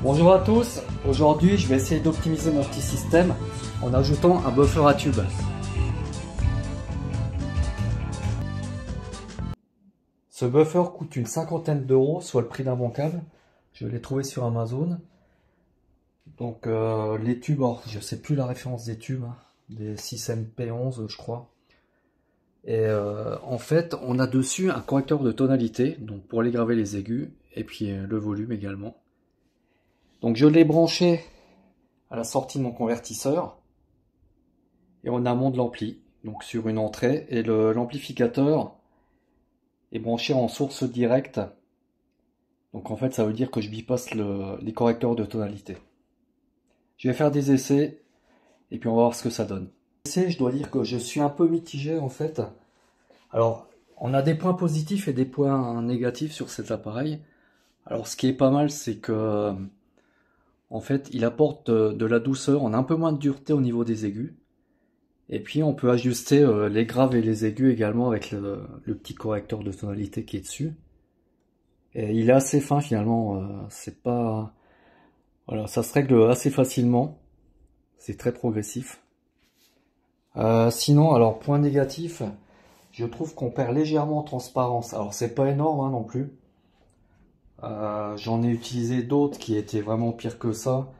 Bonjour à tous, aujourd'hui je vais essayer d'optimiser mon petit système en ajoutant un buffer à tube. Ce buffer coûte une cinquantaine d'euros, soit le prix d'un bon câble. Je l'ai trouvé sur Amazon. Donc les tubes, je sais plus la référence des tubes, hein, des 6MP11 je crois. Et en fait on a dessus un correcteur de tonalité, donc pour aller graver les aigus, et puis le volume également. Donc je l'ai branché à la sortie de mon convertisseur et en amont de l'ampli, donc sur une entrée, et l'amplificateur est branché en source directe. Donc en fait ça veut dire que je bypasse les correcteurs de tonalité. Je vais faire des essais et puis on va voir ce que ça donne. Je dois dire que je suis un peu mitigé en fait. Alors on a des points positifs et des points négatifs sur cet appareil. Alors ce qui est pas mal, c'est que en fait il apporte de la douceur, on a un peu moins de dureté au niveau des aigus. Et puis on peut ajuster les graves et les aigus également avec le petit correcteur de tonalité qui est dessus. Et il est assez fin finalement, c'est pas... Voilà, ça se règle assez facilement. C'est très progressif. Sinon, alors point négatif, je trouve qu'on perd légèrement en transparence. Alors c'est pas énorme hein, non plus. J'en ai utilisé d'autres qui étaient vraiment pires que ça.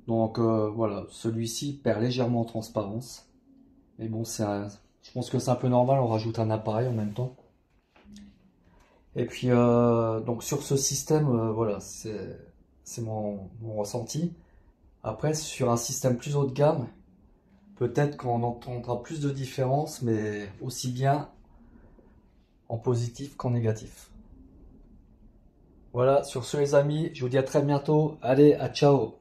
Donc voilà, celui-ci perd légèrement en transparence. Mais bon, je pense que c'est un peu normal, on rajoute un appareil en même temps. Et puis donc sur ce système, voilà, c'est mon ressenti. Après, sur un système plus haut de gamme, peut-être qu'on entendra plus de différences, mais aussi bien en positif qu'en négatif. Voilà, sur ce les amis, je vous dis à très bientôt. Allez, à ciao!